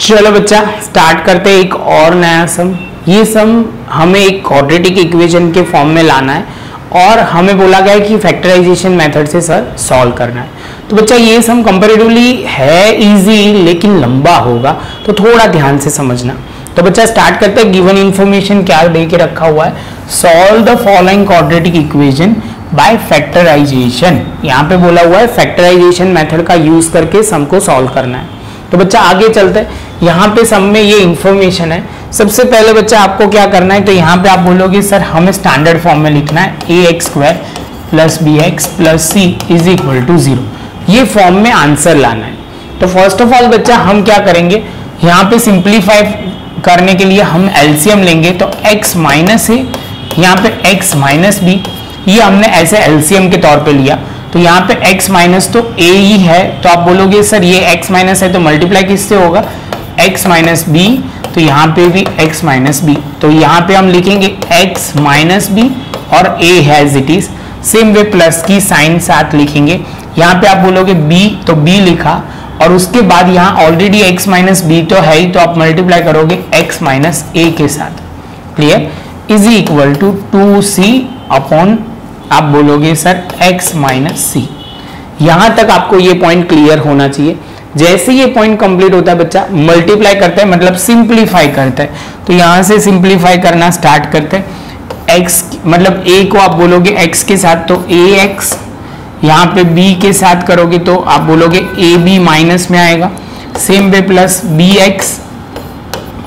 चलो बच्चा स्टार्ट करते हैं एक और नया सम। ये सम हमें एक क्वाड्रेटिक इक्वेशन के फॉर्म में लाना है और हमें बोला गया है कि फैक्टराइजेशन मेथड से सर सॉल्व करना है। तो बच्चा ये सम कंपैरेटिवली है इजी लेकिन लंबा होगा, तो थोड़ा ध्यान से समझना। तो बच्चा स्टार्ट करते हैं। गिवन इन्फॉर्मेशन क्या दे के रखा हुआ है, solve the following quadratic equation by factorisation. यहाँ पे बोला हुआ है फैक्टराइजेशन मेथड का यूज करके सम को सॉल्व करना है। तो बच्चा आगे चलते हैं। यहाँ पे सम में ये इन्फॉर्मेशन है। सबसे पहले बच्चा आपको क्या करना है, तो यहाँ पे आप बोलोगे सर हमें स्टैंडर्ड फॉर्म में लिखना है ax² + bx + c = 0। ये फॉर्म में आंसर लाना है। तो फर्स्ट ऑफ ऑल बच्चा हम क्या करेंगे, यहाँ पे सिंप्लीफाई करने के लिए हम एलसीएम लेंगे। तो x माइनस a, यहाँ पे x माइनस b, ये हमने ऐसे एलसीएम के तौर पे लिया। तो यहाँ पे x माइनस तो a ही है, तो आप बोलोगे सर ये x माइनस है तो मल्टीप्लाई किससे होगा, x माइनस b, तो यहाँ पे भी x माइनस b। तो यहाँ पे हम लिखेंगे x माइनस b और a है as it is. Same way plus की साइन साथ लिखेंगे। यहाँ पे आप बोलोगे b, तो b लिखा और उसके बाद यहाँ ऑलरेडी x माइनस b तो है ही, तो आप मल्टीप्लाई करोगे x माइनस a के साथ। Clear? Is equal to 2c upon आप बोलोगे सर x माइनस c। यहां तक आपको ये पॉइंट क्लियर होना चाहिए। जैसे ये पॉइंट कंप्लीट होता है बच्चा मल्टीप्लाई करता है, मतलब सिंप्लीफाई करता है। तो यहां से सिंप्लीफाई करना स्टार्ट करते हैं। x मतलब a को आप बोलोगे x के साथ, तो ax, यहाँ पे b के साथ करोगे तो आप बोलोगे ab माइनस में आएगा। सेम वे प्लस bx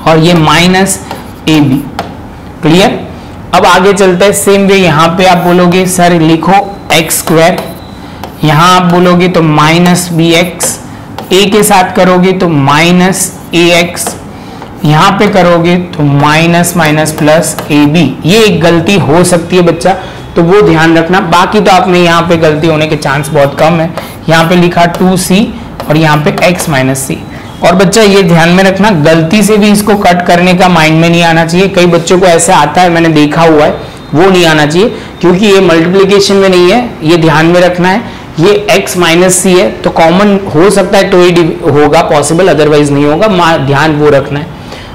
और ये माइनस ab। क्लियर? अब आगे चलते हैं। सेम वे यहाँ पे आप बोलोगे सर लिखो x², यहाँ आप बोलोगे तो माइनस bx, a के साथ करोगे तो माइनस ax, यहाँ पे करोगे तो माइनस माइनस प्लस ab। ये एक गलती हो सकती है बच्चा, तो वो ध्यान रखना। बाकी तो आपने यहाँ पे गलती होने के चांस बहुत कम है। यहाँ पे लिखा 2c और यहाँ पे x माइनस c। और बच्चा ये ध्यान में रखना, गलती से भी इसको कट करने का माइंड में नहीं आना चाहिए। कई बच्चों को ऐसे आता है, मैंने देखा हुआ है, वो नहीं आना चाहिए क्योंकि ये मल्टीप्लिकेशन में नहीं है। ये ध्यान में रखना है, ये x माइनस c है तो कॉमन हो सकता है तो ही होगा पॉसिबल, अदरवाइज नहीं होगा। ध्यान वो रखना है।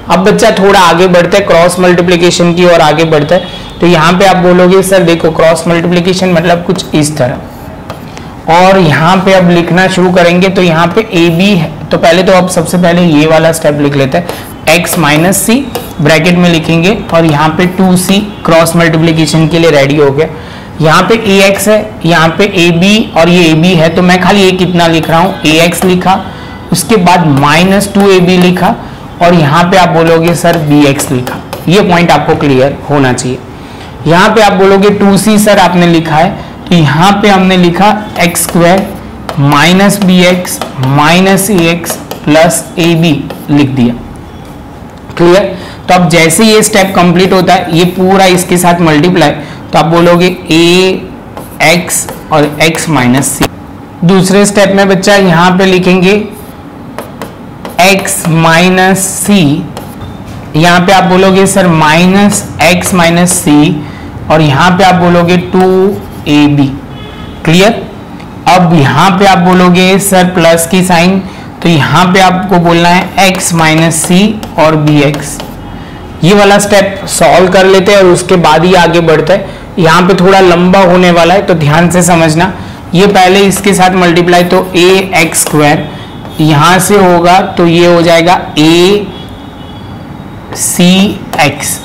अब बच्चा थोड़ा आगे बढ़ते हैं, क्रॉस मल्टीप्लिकेशन की ओर आगे बढ़ते हैं। तो यहाँ पे आप बोलोगे सर देखो क्रॉस मल्टीप्लिकेशन मतलब कुछ इस तरह, और यहाँ पे अब लिखना शुरू करेंगे। तो यहाँ पे ab है, तो पहले तो अब सबसे पहले ये वाला स्टेप लिख लेते हैं। x माइनस c ब्रैकेट में लिखेंगे और यहाँ पे 2c क्रॉस मल्टीप्लिकेशन के लिए रेडी हो गया। यहाँ पे ax है, यहाँ पे ab और ये ab है, तो मैं खाली एक कितना लिख रहा हूँ, ax लिखा, उसके बाद माइनस 2ab लिखा और यहाँ पे आप बोलोगे सर bx लिखा। ये पॉइंट आपको क्लियर होना चाहिए। यहाँ पे आप बोलोगे 2c सर आपने लिखा है, तो यहाँ पे हमने लिखा x² minus bx minus ax plus ab लिख दिया। क्लियर? तो अब जैसे ये स्टेप कंप्लीट होता है, ये पूरा इसके साथ मल्टीप्लाई, तो आप बोलोगे ax और x माइनस c। दूसरे स्टेप में बच्चा यहाँ पे लिखेंगे x माइनस c, यहाँ पे आप बोलोगे sir minus x minus c और यहाँ पे आप बोलोगे 2ab। क्लियर? अब यहाँ पे आप बोलोगे सर प्लस की साइन, तो यहाँ पे आपको बोलना है x माइनस c और bx। ये वाला स्टेप सॉल्व कर लेते हैं और उसके बाद ही आगे बढ़ते हैं। यहाँ पे थोड़ा लंबा होने वाला है तो ध्यान से समझना। ये पहले इसके साथ मल्टीप्लाई, तो ax² यहाँ से होगा तो ये हो जाएगा acx,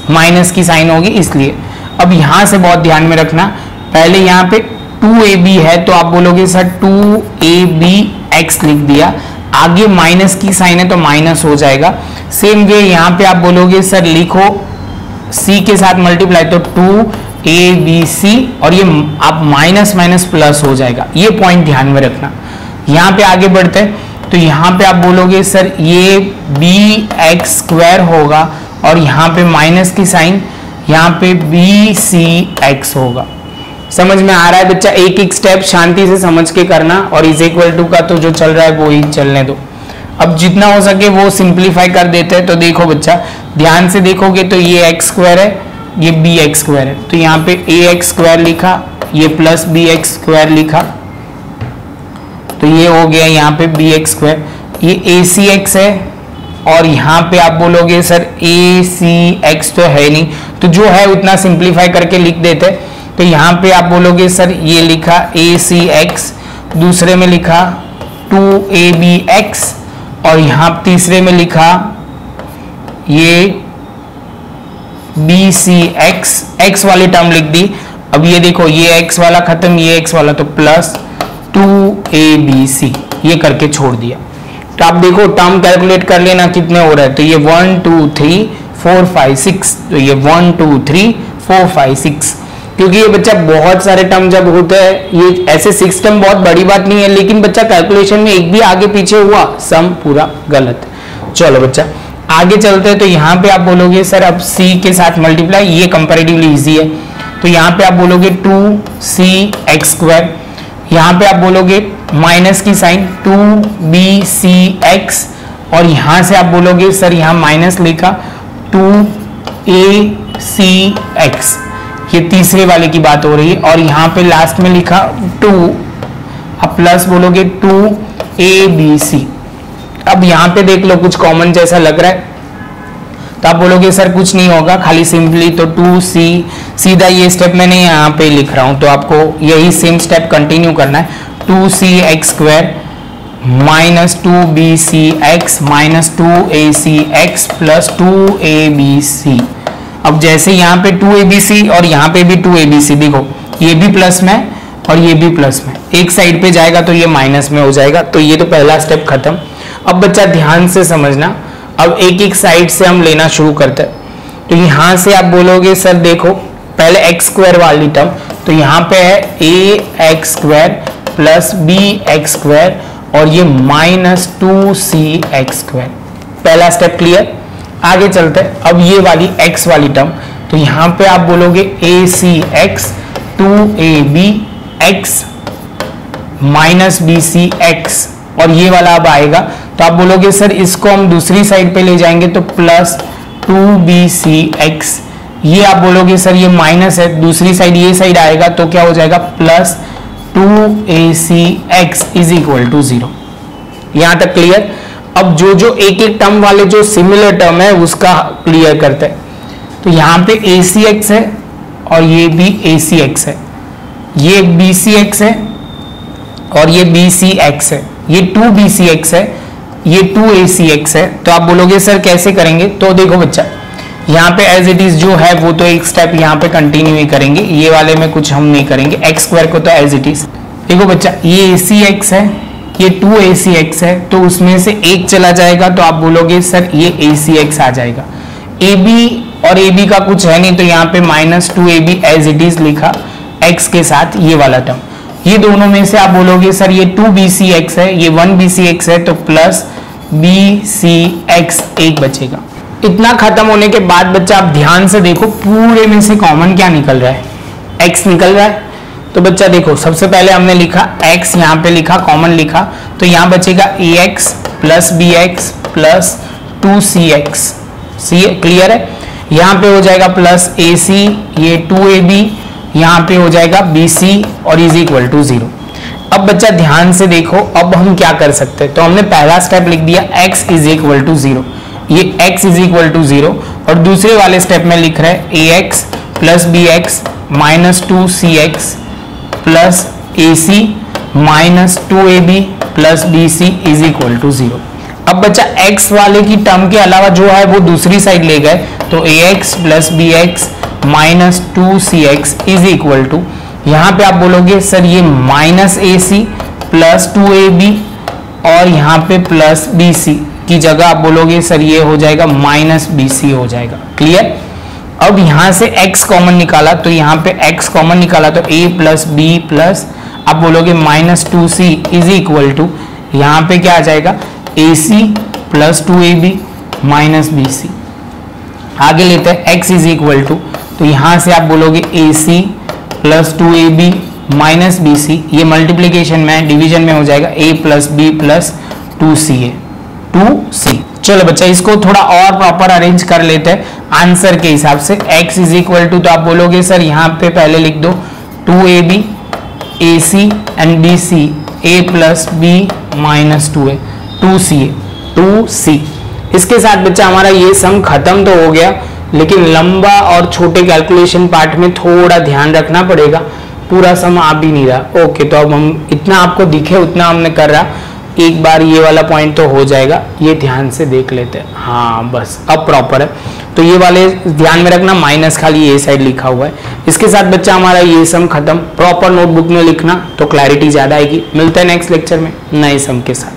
माइनस की साइन होगी इसलिए। अब यहाँ से बहुत ध्यान में रखना, पहले यहाँ पे 2ab है तो आप बोलोगे सर 2abx लिख दिया, आगे माइनस की साइन है तो माइनस हो जाएगा। सेम वे यहाँ पे आप बोलोगे सर लिखो c के साथ मल्टीप्लाई, तो 2abc और ये आप माइनस माइनस प्लस हो जाएगा। ये पॉइंट ध्यान में रखना। यहाँ पे आगे बढ़ते हैं, तो यहाँ पे आप बोलोगे सर ये bx² होगा और यहाँ पे माइनस की साइन, यहाँ पे bcx होगा। समझ में आ रहा है बच्चा? एक एक स्टेप शांति से समझ के करना और इज इक्वल टू का तो जो चल रहा है वो ही चलने दो। अब जितना हो सके वो सिंप्लीफाई कर देते हैं। तो देखो बच्चा ध्यान से देखोगे तो ये x² है, ये bx² है, तो यहाँ पे ax² लिखा, ये प्लस bx² लिखा, तो ये हो गया यहाँ पे bx²। ये acx है और यहाँ पे आप बोलोगे सर ए सी एक्स तो है नहीं, तो जो है उतना सिंप्लीफाई करके लिख देते। तो यहाँ पे आप बोलोगे सर ये लिखा ए सी एक्स, दूसरे में लिखा 2ab(x) और यहाँ तीसरे में लिखा ये bc(x), x वाली टर्म लिख दी। अब ये देखो ये x वाला खत्म, ये x वाला, तो प्लस 2abc ये करके छोड़ दिया। तो आप देखो टर्म कैलकुलेट कर लेना कितने हो रहे हैं, तो ये 1 2 3 4 5 6, तो ये 1 2 3 4 5 6, क्योंकि ये बच्चा बहुत सारे टर्म जब होते हैं, ये ऐसे 6 टर्म बहुत बड़ी बात नहीं है, लेकिन बच्चा कैलकुलेशन में एक भी आगे पीछे हुआ सम पूरा गलत। चलो बच्चा आगे चलते हैं। तो यहाँ पे आप बोलोगे सर अब c के साथ मल्टीप्लाई, ये कंपैरेटिवली इजी है, तो यहाँ पे आप बोलोगे 2c(x²), यहाँ पे आप बोलोगे माइनस की साइन 2bc(x), और यहाँ से आप बोलोगे सर यहाँ माइनस लिखा 2ac(x), ये तीसरे वाले की बात हो रही है, और यहाँ पे लास्ट में लिखा 2, अब प्लस बोलोगे 2abc। अब यहाँ पे देख लो कुछ कॉमन जैसा लग रहा है, तो आप बोलोगे सर कुछ नहीं होगा, खाली सिंपली तो 2c, सीधा ये स्टेप मैंने यहाँ पे लिख रहा हूँ, तो आपको यही सेम स्टेप कंटिन्यू करना है। 2c(x²) minus 2bc(x) minus 2ac(x) plus 2abc। अब जैसे यहाँ पे 2abc और यहाँ पे भी 2abc, देखो ये भी प्लस में और ये भी प्लस में, एक साइड पे जाएगा तो ये माइनस में हो जाएगा, तो ये तो पहला स्टेप खत्म। अब बच्चा ध्यान से समझना, अब एक एक साइड से हम लेना शुरू करते हैं। तो यहाँ से आप बोलोगे सर देखो पहले x² वाली टर्म, तो यहाँ पे है ax² प्लस bx² और ये माइनस 2c(x²), पहला स्टेप क्लियर। आगे चलते हैं, अब ये वाली x वाली टर्म, तो यहाँ पे आप बोलोगे ac(x) 2ab(x) माइनस bc(x), और ये वाला अब आएगा, तो आप बोलोगे सर इसको हम दूसरी साइड पे ले जाएंगे तो प्लस 2bc(x), ये आप बोलोगे सर ये माइनस है, दूसरी साइड ये साइड आएगा तो क्या हो जाएगा plus 2ac(x) is equal to 0। यहां तक क्लियर। अब जो जो एक एक टर्म वाले जो सिमिलर टर्म है उसका क्लियर करते हैं। तो यहाँ पे ac(x) है और ये भी ac(x) है, ये bc(x) है और ये bc(x) है, ये 2bc(x) है, ये 2ac(x) है। तो आप बोलोगे सर कैसे करेंगे, तो देखो बच्चा यहाँ पे एज इट इज जो है वो तो एक स्टेप यहाँ पे कंटिन्यू ही करेंगे, ये वाले में कुछ हम नहीं करेंगे, x² को तो एज इट इज। देखो बच्चा ये ac(x) है, ये 2ac(x) है, तो उसमें से एक चला जाएगा, तो आप बोलोगे सर ये ac(x) आ जाएगा। ab और ab का कुछ है नहीं, तो यहाँ पे minus 2ab as it is लिखा x के साथ ये वाला टर्म। ये दोनों में से आप बोलोगे सर ये 2bc(x) है, ये 1bc(x) है, तो प्लस bc(x) एक बचेगा। इतना खत्म होने के बाद बच्चा आप ध्यान से देखो पूरे में से कॉमन क्या निकल रहा है, x निकल रहा है। तो बच्चा देखो सबसे पहले हमने लिखा x, यहाँ पे लिखा कॉमन लिखा, तो यहाँ बचेगा ax plus bx plus 2cx, clear है। यहाँ पे हो जाएगा प्लस ac, ये 2ab, यहाँ पे हो जाएगा bc और इज इक्वल टू 0। अब बच्चा ध्यान से देखो अब हम क्या कर सकते हैं, तो हमने पहला स्टेप लिख दिया x इज इक्वल टू 0, ये x इज इक्वल टू 0, और दूसरे वाले स्टेप में लिख रहे हैं ax plus bx minus 2cx plus ac minus 2ab plus bc is equal to 0। अब बच्चा x वाले की टर्म के अलावा जो है वो दूसरी साइड ले गए, तो ax plus bx minus 2cx is equal to, यहाँ पे आप बोलोगे सर ये माइनस ac प्लस 2ab और यहाँ पे प्लस bc की जगह आप बोलोगे सर ये हो जाएगा माइनस bc हो जाएगा, क्लियर। अब यहाँ से x कॉमन निकाला, तो यहाँ पे x कॉमन निकाला तो a प्लस b प्लस आप बोलोगे minus 2c is equal to, यहाँ पे क्या आ जाएगा ac plus 2ab minus bc। आगे लेते हैं x इज इक्वल टू, तो यहाँ से आप बोलोगे ac plus 2ab minus bc, ये मल्टीप्लीकेशन में डिवीजन में हो जाएगा a plus b plus 2c। चलो बच्चा इसको थोड़ा और प्रॉपर अरेंज कर लेते हैं आंसर के हिसाब से। x इज इक्वल टू, तो आप बोलोगे सर यहाँ पे पहले लिख दो 2ab ac and bc a plus b minus 2a 2c इसके साथ बच्चा हमारा ये सम खत्म तो हो गया, लेकिन लंबा और छोटे कैलकुलेशन पार्ट में थोड़ा ध्यान रखना पड़ेगा, पूरा सम आ भी नहीं रहा। ओके, तो अब हम इतना आपको दिखे उतना हमने कर रहा, एक बार ये वाला पॉइंट तो हो जाएगा, ये ध्यान से देख लेते हैं। हाँ बस अब प्रॉपर है, तो ये वाले ध्यान में रखना, माइनस खाली ये साइड लिखा हुआ है। इसके साथ बच्चा हमारा ये सम खत्म, प्रॉपर नोटबुक में लिखना तो क्लैरिटी ज़्यादा आएगी। मिलते हैं नेक्स्ट लेक्चर में नए सम के साथ।